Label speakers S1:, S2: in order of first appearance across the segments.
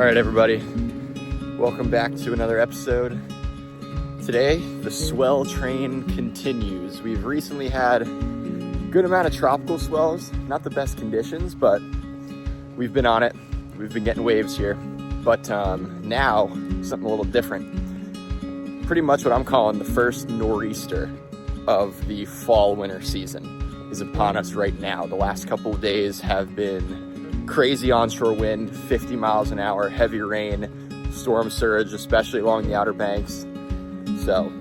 S1: right, everybody, welcome back to another episode. Today, the swell train continues. We've recently had a good amount of tropical swells, not the best conditions, but we've been on it. We've been getting waves here, but now something a little different. Pretty much what I'm calling the first nor'easter of the fall-winter season is upon us right now. The last couple of days have been crazy onshore wind, 50 miles an hour, heavy rain, storm surge, especially along the Outer Banks. So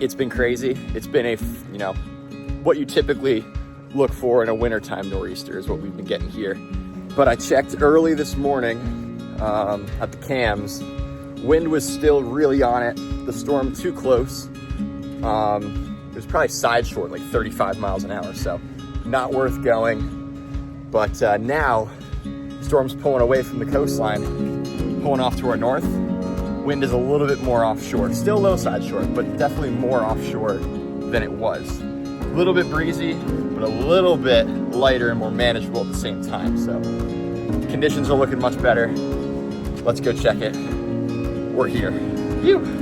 S1: it's been crazy. It's been what you typically look for in a wintertime nor'easter is what we've been getting here. But I checked early this morning at the cams. Wind was still really on it. The storm too close. It was probably side short, like 35 miles an hour, so not worth going. But now, storm's pulling away from the coastline, pulling off to our north. Wind is a little bit more offshore. Still low side shore, but definitely more offshore than it was. A little bit breezy, but a little bit lighter and more manageable at the same time. So conditions are looking much better. Let's go check it. We're here. Phew.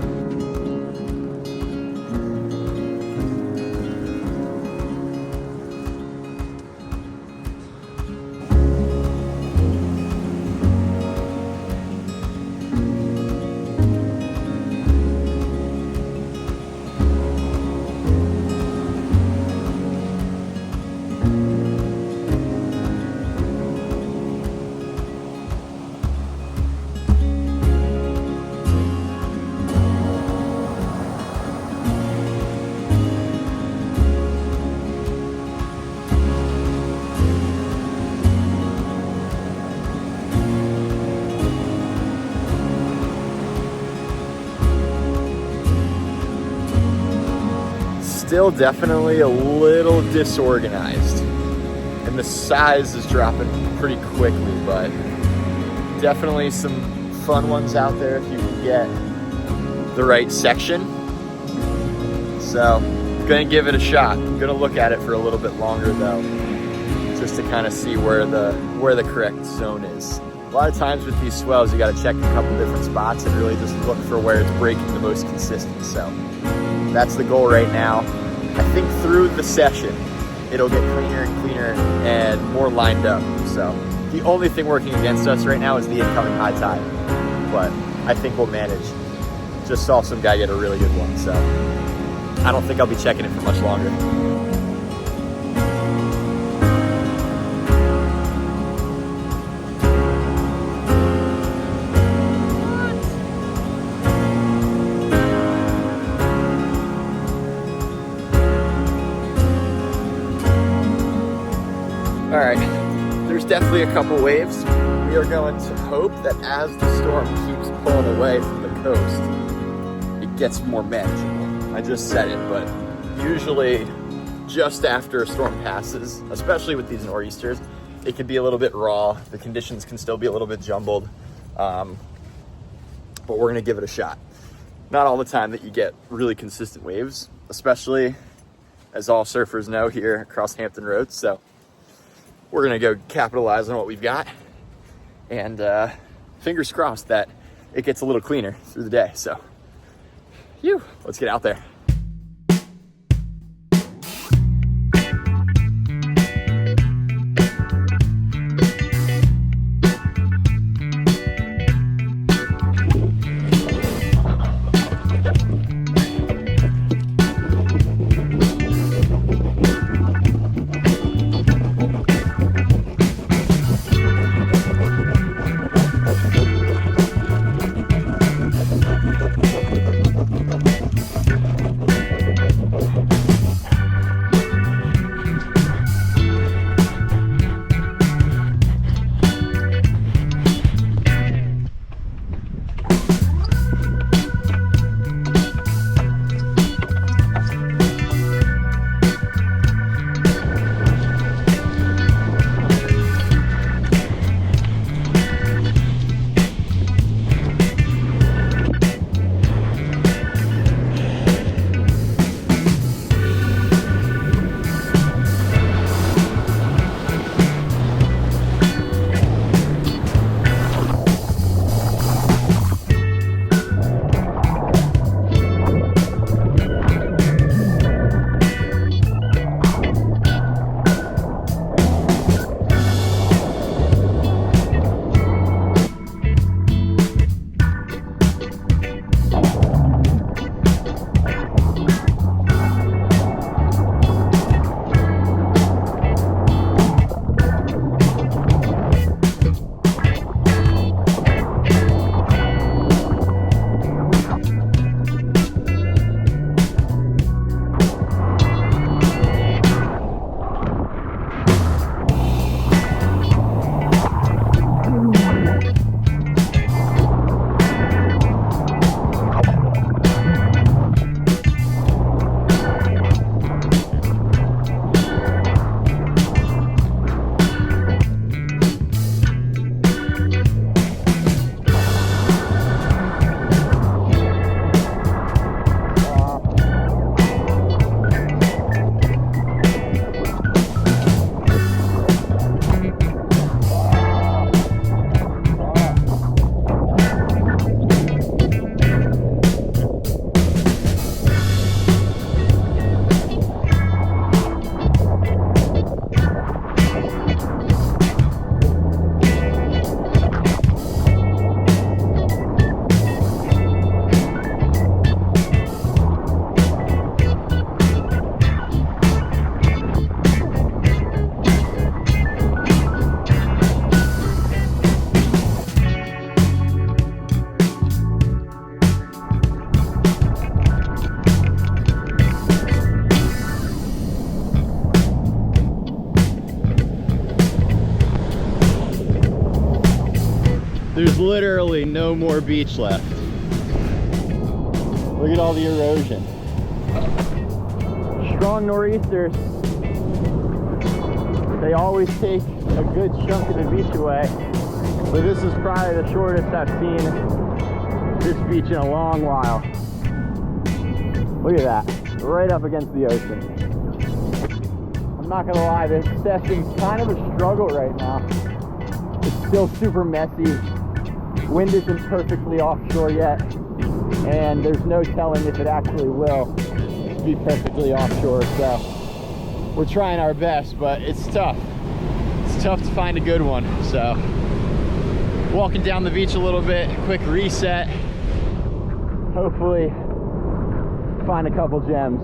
S1: Still definitely a little disorganized, and the size is dropping pretty quickly, but definitely some fun ones out there if you can get the right section. So gonna give it a shot. Gonna look at it for a little bit longer though, just to kind of see where the correct zone is. A lot of times with these swells, you got to check a couple different spots and really just look for where it's breaking the most consistent. So that's the goal right now. I think through the session, it'll get cleaner and cleaner and more lined up. So the only thing working against us right now is the incoming high tide, but I think we'll manage. Just saw some guy get a really good one, so I don't think I'll be checking it for much longer. All right, there's definitely a couple waves. We are going to hope that as the storm keeps pulling away from the coast, it gets more manageable. I just said it, but usually just after a storm passes, especially with these nor'easters, it can be a little bit raw. The conditions can still be a little bit jumbled, but we're gonna give it a shot. Not all the time that you get really consistent waves, especially as all surfers know here across Hampton Roads. So we're gonna go capitalize on what we've got, and fingers crossed that it gets a little cleaner through the day. So, let's get out there. literally no more beach left. Look at all the erosion. Strong nor'easters, they always take a good chunk of the beach away. But this is probably the shortest I've seen this beach in a long while. Look at that, right up against the ocean. I'm not gonna lie, this session's kind of a struggle right now. It's still super messy. Wind isn't perfectly offshore yet, and there's no telling if it actually will be perfectly offshore, so we're trying our best, but it's tough. It's tough to find a good one, so walking down the beach a little bit, quick reset, hopefully find a couple gems.